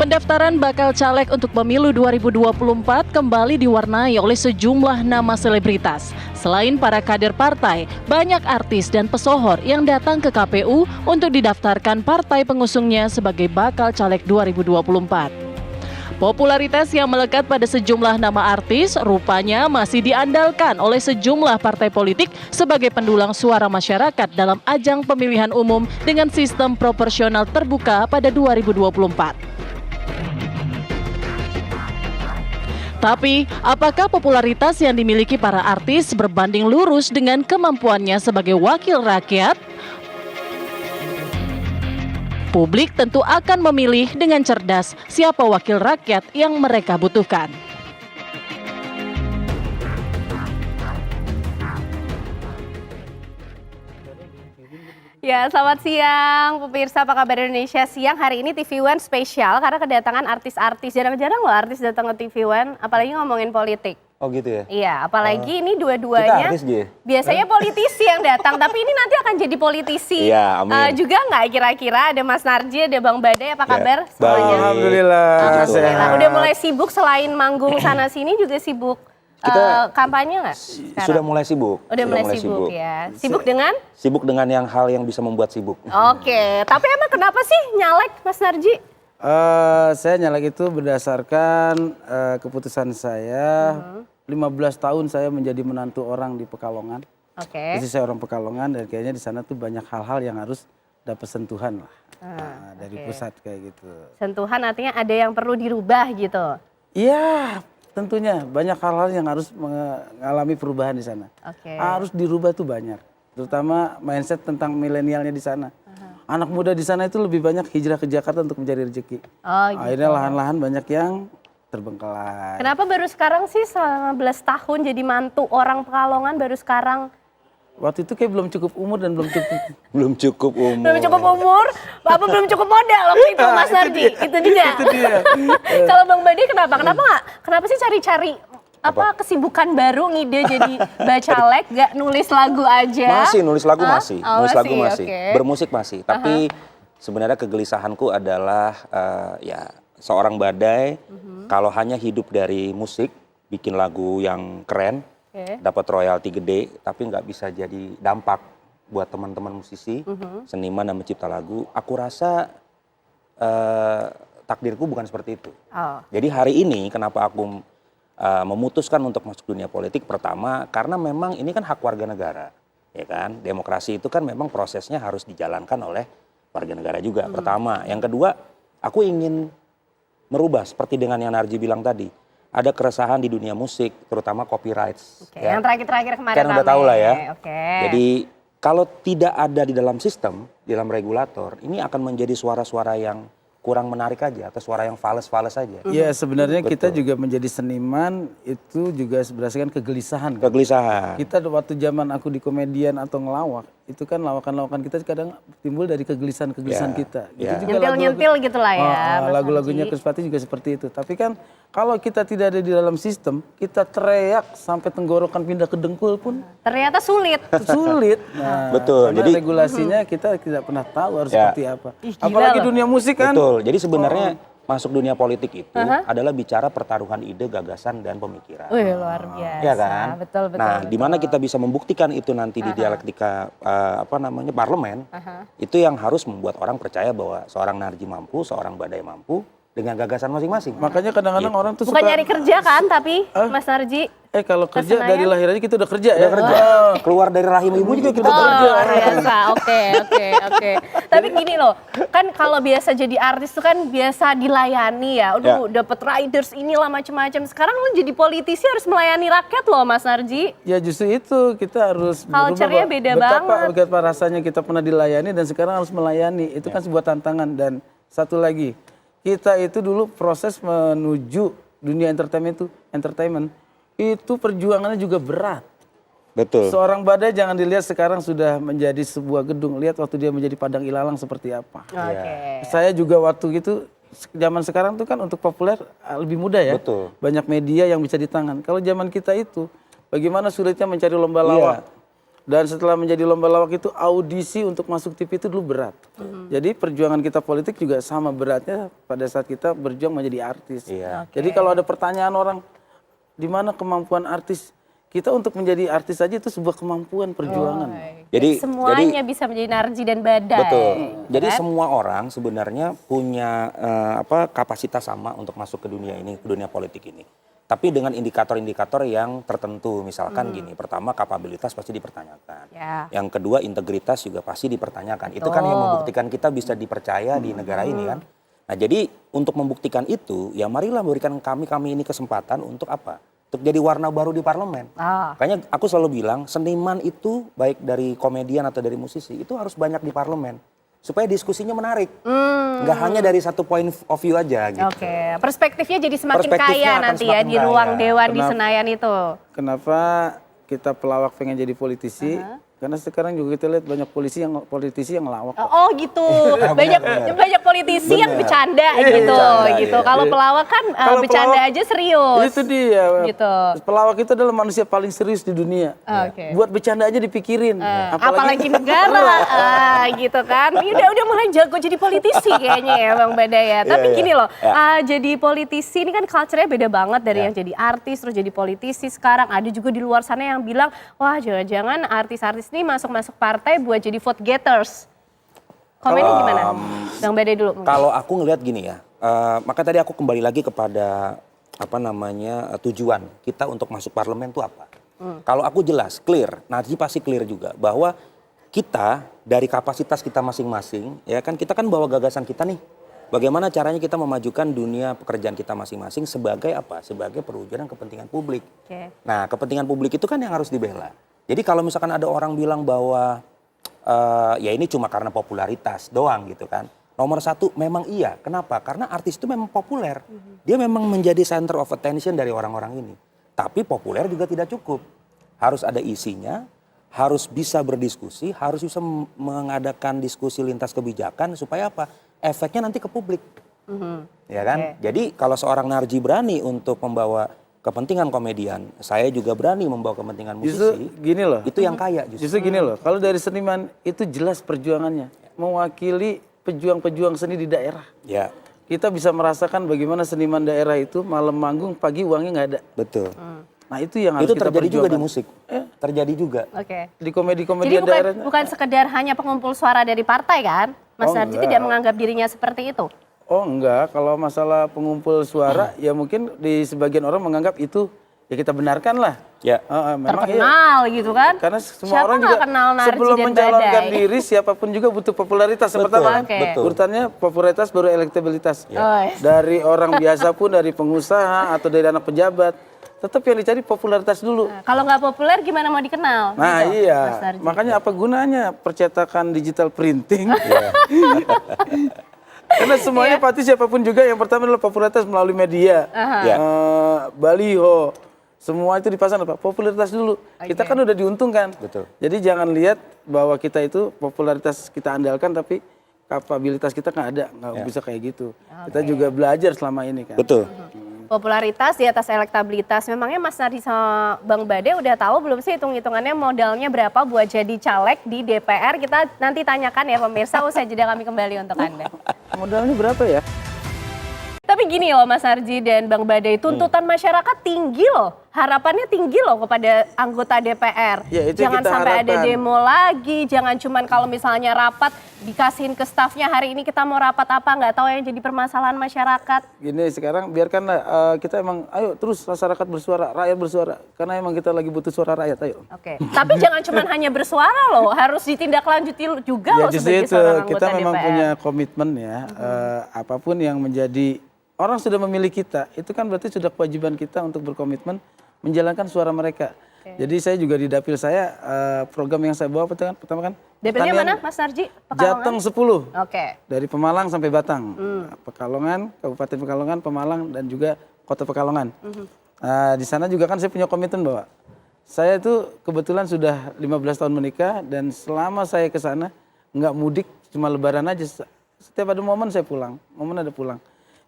Pendaftaran bakal caleg untuk pemilu 2024 kembali diwarnai oleh sejumlah nama selebritas. Selain para kader partai, banyak artis dan pesohor yang datang ke KPU untuk didaftarkan partai pengusungnya sebagai bakal caleg 2024. Popularitas yang melekat pada sejumlah nama artis rupanya masih diandalkan oleh sejumlah partai politik sebagai pendulang suara masyarakat dalam ajang pemilihan umum dengan sistem proporsional terbuka pada 2024. Tapi, apakah popularitas yang dimiliki para artis berbanding lurus dengan kemampuannya sebagai wakil rakyat? Publik tentu akan memilih dengan cerdas siapa wakil rakyat yang mereka butuhkan. Ya, selamat siang pemirsa, apa kabar Indonesia Siang. Hari ini TV One spesial karena kedatangan artis-artis. Jarang-jarang loh artis datang ke TV One, apalagi ngomongin politik. Oh gitu ya? Iya, apalagi ini dua-duanya biasanya politisi yang datang, tapi ini nanti akan jadi politisi. Iya, amin. Juga nggak kira-kira ada Mas Narji, ada Bang Badai, apa kabar semuanya? Alhamdulillah. Alhamdulillah. Udah mulai sibuk selain manggung sana-sini juga sibuk kampanye nggak? Sudah mulai sibuk. Udah mulai sibuk ya. Sibuk dengan? Sibuk dengan yang hal yang bisa membuat sibuk. Oke, tapi emang kenapa sih nyalek Mas Narji? Saya nyalek itu berdasarkan keputusan saya. 15 tahun saya menjadi menantu orang di Pekalongan. Oke. Jadi saya orang Pekalongan dan kayaknya di sana tuh banyak hal-hal yang harus dapat sentuhan lah dari pusat kayak gitu. Sentuhan artinya ada yang perlu dirubah gitu. Iya, tentunya banyak hal-hal yang harus mengalami perubahan di sana. Oke. Harus dirubah tuh banyak, terutama mindset tentang milenialnya di sana. Anak muda di sana itu lebih banyak hijrah ke Jakarta untuk mencari rezeki. Oh, gitu. Akhirnya lahan-lahan banyak yang terbengkalai. Kenapa baru sekarang sih selama 15 tahun jadi mantu orang Pekalongan baru sekarang? Waktu itu kayak belum cukup umur dan belum cukup Belum cukup umur. Belum cukup umur, apa belum cukup modal waktu itu Mas Narji? Itu juga. Itu dia. Kalau Bang Badi kenapa? Kenapa sih cari-cari kesibukan baru ngide jadi bacalek, gak nulis lagu aja? Masih nulis lagu masih. Nulis lagu masih. Okay. Bermusik masih. Tapi sebenarnya kegelisahanku adalah ya seorang Badai kalau hanya hidup dari musik, bikin lagu yang keren, dapat royalti gede, tapi nggak bisa jadi dampak buat teman-teman musisi, seniman dan pencipta lagu. Aku rasa takdirku bukan seperti itu. Jadi hari ini kenapa aku memutuskan untuk masuk dunia politik, pertama karena memang ini kan hak warga negara, ya kan? Demokrasi itu kan memang prosesnya harus dijalankan oleh warga negara juga. Pertama, yang kedua, aku ingin merubah seperti dengan yang Narji bilang tadi. Ada keresahan di dunia musik, terutama copyright. Ya. Yang terakhir-terakhir kemarin kan udah tahu lah ya. Jadi kalau tidak ada di dalam sistem, di dalam regulator, ini akan menjadi suara-suara yang kurang menarik aja atau suara yang fales-fales aja. Iya, sebenarnya kita juga menjadi seniman itu juga berdasarkan kegelisahan. Kegelisahan. Kita waktu zaman aku di komedian atau ngelawak, itu kan lawakan-lawakan kita kadang timbul dari kegelisahan-kegelisahan kita. Itu juga nyentil-nyentil gitu lah ya. Lagu-lagunya Krispati juga seperti itu. Tapi kan kalau kita tidak ada di dalam sistem, kita teriak sampai tenggorokan pindah ke dengkul pun ternyata sulit. Sulit. Nah, betul. Jadi regulasinya kita tidak pernah tahu harus seperti apa. Apalagi dunia musik kan. Betul. Jadi sebenarnya masuk dunia politik itu adalah bicara pertaruhan ide, gagasan dan pemikiran. Wih, luar biasa. Ya kan? Betul. Nah, di mana kita bisa membuktikan itu nanti di dialektika parlemen, itu yang harus membuat orang percaya bahwa seorang Narji mampu, seorang Badai mampu dengan gagasan masing-masing. Makanya kadang-kadang orang tuh bukan nyari kerja kan, tapi Mas Narji. Kalau kerja dari lahir aja kita udah kerja ya. Keluar dari rahim ibu juga kita kerja. Biasa. Oke. Tapi gini loh, kan kalau biasa jadi artis tuh kan biasa dilayani ya. Dapat riders inilah macam-macam. Sekarang lu jadi politisi harus melayani rakyat loh, Mas Narji. Ya justru itu kita harus culture-nya beda banget. Betapa rasanya kita pernah dilayani dan sekarang harus melayani. Itu kan sebuah tantangan. Dan satu lagi, kita itu dulu proses menuju dunia entertainment itu perjuangannya juga berat. Betul. Seorang Badai jangan dilihat sekarang sudah menjadi sebuah gedung. Lihat waktu dia menjadi padang ilalang seperti apa. Saya juga waktu itu, zaman sekarang tuh kan untuk populer lebih mudah ya. Betul. Banyak media yang bisa di tangan. Kalau zaman kita itu, bagaimana sulitnya mencari lomba lawak. Dan setelah menjadi lomba lawak itu audisi untuk masuk TV itu dulu berat. Jadi perjuangan kita politik juga sama beratnya pada saat kita berjuang menjadi artis. Iya. Jadi kalau ada pertanyaan orang, di mana kemampuan artis? Kita untuk menjadi artis saja itu sebuah kemampuan perjuangan. Jadi semuanya bisa menjadi Narji dan Badai. betul. Jadi kan? semua orang sebenarnya punya kapasitas sama untuk masuk ke dunia ini, ke dunia politik ini. Tapi dengan indikator-indikator yang tertentu, misalkan gini, pertama kapabilitas pasti dipertanyakan. Ya. Yang kedua integritas juga pasti dipertanyakan. Itu kan yang membuktikan kita bisa dipercaya di negara ini kan. Nah jadi untuk membuktikan itu, ya marilah berikan kami ini kesempatan untuk apa? Untuk jadi warna baru di parlemen. Makanya aku selalu bilang seniman itu baik dari komedian atau dari musisi itu harus banyak di parlemen. Supaya diskusinya menarik. Nggak hanya dari satu point of view aja gitu. Oke, perspektifnya jadi semakin Perspektifnya kaya akan nanti ya semakin di kaya. ruang dewan di Kenapa? Senayan itu. Kenapa kita pelawak pengen jadi politisi? Karena sekarang juga kita lihat banyak politisi yang ngelawak. Oh gitu, banyak politisi yang bercanda gitu, Bercanda, gitu. iya. Kalau pelawak kan Kalau bercanda pelawak, aja serius. Itu dia. Gitu. Pelawak itu adalah manusia paling serius di dunia. Oke. Buat bercanda aja dipikirin. Apalagi negara, gitu kan. Udah mulai jago jadi politisi kayaknya ya Bang Badai ya. Tapi gini loh, jadi politisi ini kan culture-nya beda banget dari yang jadi artis terus jadi politisi. Sekarang ada juga di luar sana yang bilang, wah jangan-jangan artis-artis ini masuk partai buat jadi vote getters. Komennya gimana? Bang Badai dulu. Kalau aku ngelihat gini ya, maka tadi aku kembali lagi kepada tujuan kita untuk masuk parlemen itu apa? Kalau aku jelas, clear, Narji pasti clear juga bahwa kita dari kapasitas kita masing-masing, ya kan kita kan bawa gagasan kita nih. Bagaimana caranya kita memajukan dunia pekerjaan kita masing-masing sebagai apa? Sebagai perwujudan kepentingan publik. Oke. Nah, kepentingan publik itu kan yang harus dibela. Jadi kalau misalkan ada orang bilang bahwa ya ini cuma karena popularitas doang gitu kan. Nomor satu memang iya. Kenapa? Karena artis itu memang populer. Dia memang menjadi center of attention dari orang-orang ini. Tapi populer juga tidak cukup. Harus ada isinya, harus bisa berdiskusi, harus bisa mengadakan diskusi lintas kebijakan supaya apa? Efeknya nanti ke publik. Ya kan? Jadi kalau seorang Narji berani untuk membawa kepentingan komedian, saya juga berani membawa kepentingan musisi. Justru gini loh. Itu yang kaya justru. Justru gini loh, kalau dari seniman itu jelas perjuangannya. Mewakili pejuang-pejuang seni di daerah. Ya, Kita bisa merasakan bagaimana seniman daerah itu malam manggung, pagi uangnya nggak ada. betul. Nah itu yang harus Itu kita terjadi juga di perjuangkan. musik. Terjadi juga. Oke. Di komedi-komedi Jadi daerah. bukan sekedar hanya pengumpul suara dari partai kan? Mas Oh, Narji enggak. tidak menganggap dirinya seperti itu. Oh enggak, kalau masalah pengumpul suara ya mungkin di sebagian orang menganggap itu ya kita benarkan lah. Ya. Memang iya. Terkenal gitu kan? Karena semua Siapa orang nggak juga kenal Narji sebelum dan mencalonkan Badai? diri siapapun juga butuh popularitas. Yang Betul, pertama kan Oke. urutannya popularitas baru elektabilitas. Oh, iya. Dari orang biasa pun, dari pengusaha atau dari anak pejabat, tetap yang dicari popularitas dulu. Kalau nggak populer gimana mau dikenal? Nah Gitu, Mas iya, Narji. makanya apa gunanya percetakan digital printing? Karena semuanya pasti siapapun juga yang pertama adalah popularitas melalui media, Ya. baliho, semua itu dipasang apa? Popularitas dulu. Kita kan udah diuntungkan. Betul. Jadi jangan lihat bahwa kita itu popularitas kita andalkan tapi kapabilitas kita nggak ada, nggak bisa kayak gitu. Kita juga belajar selama ini kan. Betul. Popularitas di atas elektabilitas. Memangnya Mas Narji sama Bang Badai udah tahu belum sih hitung-hitungannya modalnya berapa buat jadi caleg di DPR? Kita nanti tanyakan ya pemirsa, usai jeda kami kembali untuk Anda. Modalnya berapa ya? Tapi gini loh Mas Narji dan Bang Badai, tuntutan masyarakat tinggi loh. Harapannya tinggi loh kepada anggota DPR. Ya, itu jangan kita sampai ada harapkan. demo lagi, jangan cuman kalau misalnya rapat dikasihin ke stafnya hari ini kita mau rapat apa, nggak tahu yang jadi permasalahan masyarakat. Gini sekarang biarkanlah kita emang ayo terus masyarakat bersuara, rakyat bersuara. Karena emang kita lagi butuh suara rakyat, ayo. Oke, tapi jangan cuman hanya bersuara loh, harus ditindaklanjuti juga Ya loh justru sebagai itu seorang anggota kita memang DPR. punya komitmen ya, apapun yang menjadi orang sudah memilih kita, itu kan berarti sudah kewajiban kita untuk berkomitmen menjalankan suara mereka. Jadi saya juga di dapil saya program yang saya bawa pertama kan Dapilnya pertanian mana Mas Narji? Jateng 10. Oke. Dari Pemalang sampai Batang. Pekalongan, Kabupaten Pekalongan, Pemalang dan juga Kota Pekalongan. Di sana juga kan saya punya komitmen bahwa saya itu kebetulan sudah 15 tahun menikah dan selama saya ke sana nggak mudik, cuma lebaran aja. Setiap ada momen saya pulang, momen ada pulang.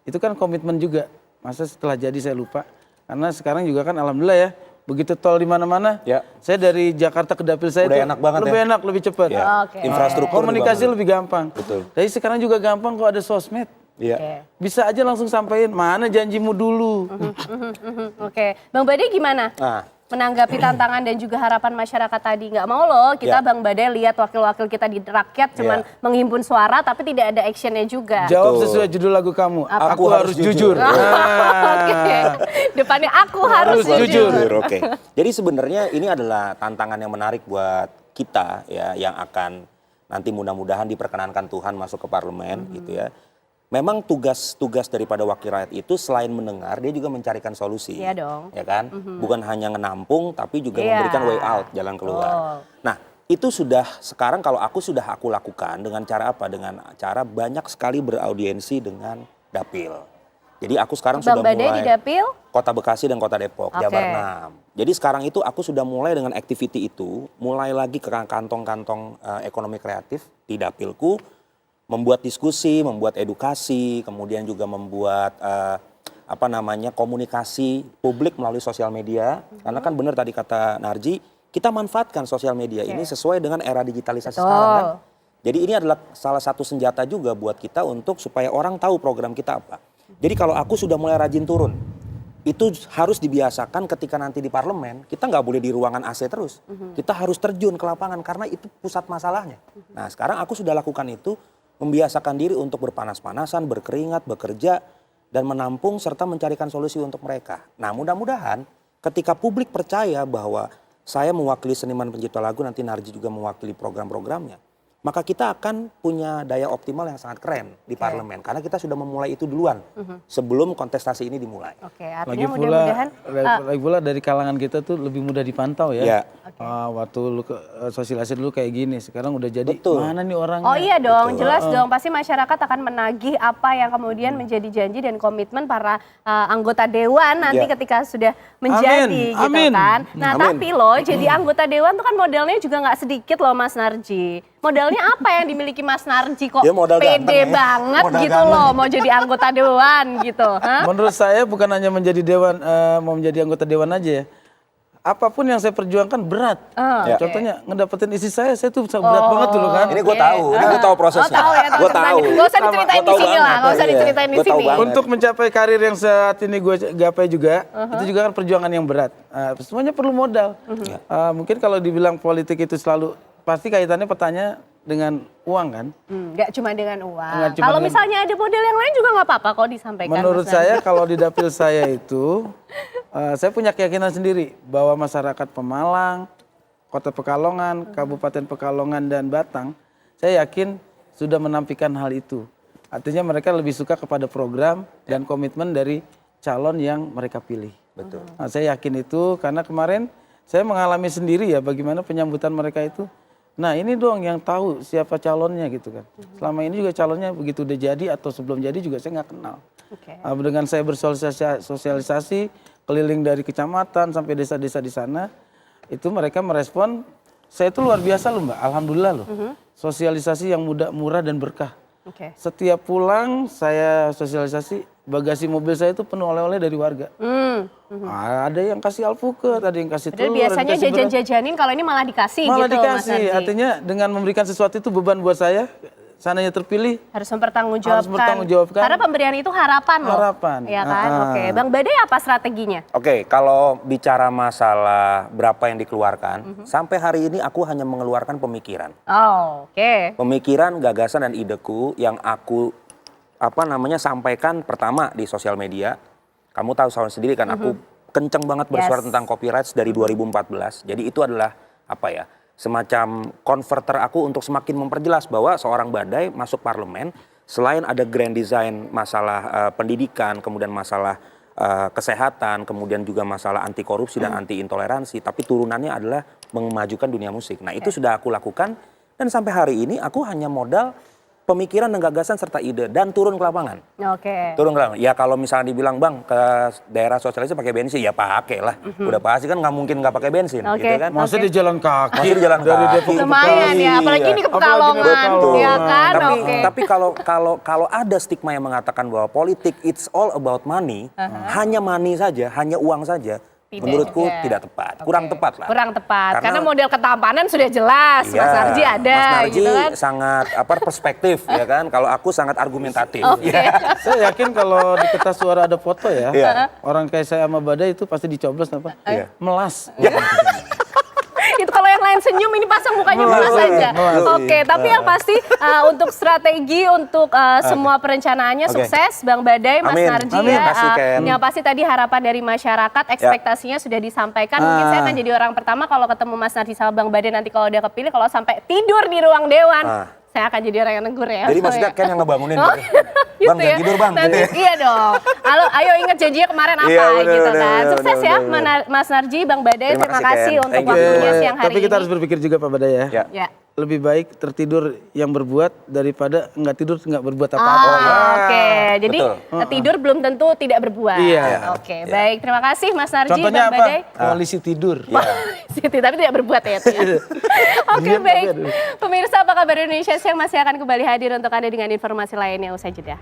Itu kan komitmen juga. Masa setelah jadi saya lupa. Karena sekarang juga kan alhamdulillah ya Begitu tol di mana-mana, Ya. saya dari Jakarta ke dapil saya Udah itu enak banget lebih ya? enak, lebih cepat. Ya. Oke. Infrastruktur Komunikasi juga lebih gampang. Betul. Tapi sekarang juga gampang kok ada sosmed. Iya. Oke. Bisa aja langsung sampein, mana janjimu dulu. Oke, Bang Bade gimana? Nah, Menanggapi tantangan dan juga harapan masyarakat tadi. Nggak mau loh kita Ya. Bang Bade lihat wakil-wakil kita di rakyat cuman Ya. menghimpun suara tapi tidak ada actionnya juga. Jawab Betul. sesuai judul lagu kamu. Apa? Aku harus jujur. Oke, depannya aku harus Harus jujur. jujur. Oke. Jadi sebenarnya ini adalah tantangan yang menarik buat kita ya yang akan nanti mudah-mudahan diperkenankan Tuhan masuk ke parlemen gitu ya. Memang tugas daripada wakil rakyat itu selain mendengar dia juga mencarikan solusi. Iya dong. Ya kan? Bukan hanya menampung tapi juga Iya. memberikan way out, jalan keluar. Nah, itu sudah sekarang kalau aku lakukan dengan cara apa? Dengan cara banyak sekali beraudiensi dengan dapil. Jadi aku sekarang Bang sudah Bade mulai di Dapil? Kota Bekasi dan Kota Depok, Oke. Jabar 6. Jadi sekarang itu aku sudah mulai dengan activity itu, mulai lagi ke kantong-kantong ekonomi kreatif di dapilku, membuat diskusi, membuat edukasi, kemudian juga membuat komunikasi publik melalui sosial media. Karena kan benar tadi kata Narji, kita manfaatkan sosial media ini sesuai dengan era digitalisasi Betul. sekarang kan. Jadi ini adalah salah satu senjata juga buat kita untuk supaya orang tahu program kita apa. Jadi kalau aku sudah mulai rajin turun, itu harus dibiasakan ketika nanti di parlemen, kita nggak boleh di ruangan AC terus. Kita harus terjun ke lapangan karena itu pusat masalahnya. Nah sekarang aku sudah lakukan itu, membiasakan diri untuk berpanas-panasan, berkeringat, bekerja, dan menampung serta mencarikan solusi untuk mereka. Nah mudah-mudahan ketika publik percaya bahwa saya mewakili seniman pencipta lagu, nanti Narji juga mewakili program-programnya, maka kita akan punya daya optimal yang sangat keren di parlemen. Karena kita sudah memulai itu duluan sebelum kontestasi ini dimulai. Oke, Lagi artinya pula, mudah-mudahan lagi pula dari kalangan kita tuh lebih mudah dipantau ya. Ya. Waktu lu sosialisasi dulu kayak gini, sekarang udah jadi Betul. mana nih orangnya. Oh iya dong, Betul. jelas dong. Pasti masyarakat akan menagih apa yang kemudian menjadi janji dan komitmen para anggota dewan nanti Ya. ketika sudah menjadi Amin, gitu amin. kan. Nah Amin. tapi loh jadi anggota dewan tuh kan modalnya juga nggak sedikit loh Mas Narji. Modalnya apa yang dimiliki Mas Narji kok Ya, modal pede ganteng ya. banget Modal gitu ganteng. loh mau jadi anggota dewan gitu. Hah? Menurut saya bukan hanya menjadi dewan, mau menjadi anggota dewan aja ya. Apapun yang saya perjuangkan berat. Ya. Contohnya ngedapetin istri saya tuh berat banget dulu kan. Ini gue tahu, ini gue tahu prosesnya. Oh tahu ya, Gue tahu. Gak usah diceritain di sini lah, gak usah diceritain di Gua tahu sini. banget. Untuk mencapai karir yang saat ini gue gapai juga, itu juga kan perjuangan yang berat. Semuanya perlu modal. Mungkin kalau dibilang politik itu selalu, pasti kaitannya petanya dengan uang kan. Nggak cuma dengan uang. Nggak cuma Kalau dengan- misalnya ada model yang lain juga nggak apa-apa kok disampaikan. Menurut Mas Narji. saya kalau di dapil saya itu, saya punya keyakinan sendiri bahwa masyarakat Pemalang, Kota Pekalongan, Kabupaten Pekalongan dan Batang, saya yakin sudah menampilkan hal itu. Artinya mereka lebih suka kepada program dan komitmen dari calon yang mereka pilih. Betul. Nah, saya yakin itu karena kemarin saya mengalami sendiri ya bagaimana penyambutan mereka itu. Nah ini dong yang tahu siapa calonnya gitu kan. Selama ini juga calonnya begitu udah jadi atau sebelum jadi juga saya nggak kenal. Oke. Dengan saya bersosialisasi keliling dari kecamatan sampai desa-desa di sana, itu mereka merespon, saya itu luar biasa loh Mbak, alhamdulillah loh. Sosialisasi yang mudah, murah dan berkah. Oke. Setiap pulang saya sosialisasi, bagasi mobil saya itu penuh oleh-oleh dari warga. Ada yang kasih alpukat, ada yang kasih Padahal telur, ada yang biasanya kasih beras. jajan-jajanin kalau ini malah dikasih Malah gitu Mas dikasih, Narji. artinya dengan memberikan sesuatu itu beban buat saya, sananya terpilih, Harus mempertanggungjawabkan. Harus mempertanggungjawabkan. Karena pemberian itu harapan loh. Harapan. Iya kan? Oke. Bang Bade apa strateginya? Oke, kalau bicara masalah berapa yang dikeluarkan, sampai hari ini aku hanya mengeluarkan pemikiran. Oh, oke. Pemikiran, gagasan dan ideku yang aku sampaikan pertama di sosial media. Kamu tahu sendiri kan aku kenceng banget bersuara Yes. tentang copyright dari 2014. Jadi itu adalah semacam converter aku untuk semakin memperjelas bahwa seorang Badai masuk parlemen selain ada grand design masalah pendidikan, kemudian masalah kesehatan, kemudian juga masalah anti korupsi dan anti intoleransi, tapi turunannya adalah memajukan dunia musik. Nah, itu sudah aku lakukan dan sampai hari ini aku hanya modal pemikiran dan gagasan serta ide dan turun ke lapangan. Oke. Turun ke lapangan. Ya kalau misalnya dibilang Bang ke daerah sosialisasi pakai bensin, ya pakai lah. Udah pasti kan nggak mungkin nggak pakai bensin, Oke. gitu kan? Masa di jalan kaki, Masih di jalan dari kaki. Depok ke Lumayan Bekasi. ya, apalagi ini ke Apalagi Pekalongan, Pekalongan. ya kan? Oke. Tapi kalau ada stigma yang mengatakan bahwa politik it's all about money, hanya money saja, hanya uang saja, Menurutku juga. tidak tepat, kurang tepat lah. Kurang tepat, karena model ketampanan sudah jelas, Iya, Mas Narji ada Mas Narji gitu kan. sangat perspektif ya kan. Kalau aku sangat argumentatif. Saya yakin kalau di kertas suara ada foto ya, Iya. orang kayak saya sama Badai itu pasti dicoblos apa? Iya. Melas. Itu kalau yang lain senyum, ini pasang mukanya melas aja. Oke, tapi yang pasti untuk strategi untuk semua perencanaannya Oke. sukses, Bang Badai, Mas Amin. Narji Amin. ya. Makasih, Ken. Yang pasti tadi harapan dari masyarakat, ekspektasinya sudah disampaikan. Mungkin saya akan jadi orang pertama kalau ketemu Mas Narji sama Bang Badai nanti kalau udah kepilih, kalau sampai tidur di ruang dewan. Saya akan jadi orang yang negur ya. Jadi maksudnya Ken yang ngebangunin Oh, gitu. Bang, gitu jangan tidur bang. Nanti, Gitu ya. iya dong. Ayo ingat janjinya kemarin apa Iya, bener, gitu bener, kan. bener, Sukses bener, ya bener. Mas Narji, Bang Badai. Terima Terima kasih, kasih Ken. untuk Thank you. waktunya siang hari Tapi kita ini. harus berpikir juga Pak Badai ya. Ya. Ya. Lebih baik tertidur yang berbuat daripada nggak tidur nggak berbuat apa-apa. Oke, jadi Betul. tidur belum tentu tidak berbuat. Iya. Oke, baik. Terima kasih Mas Narji, Contohnya Bang Badai. apa? Koalisi tidur. Siti, tapi tidak berbuat ya. itu ya. Oke, Diam, baik. tapi aduh. Pemirsa, apa kabar Indonesia Siang masih akan kembali hadir untuk Anda dengan informasi lainnya usai jeda.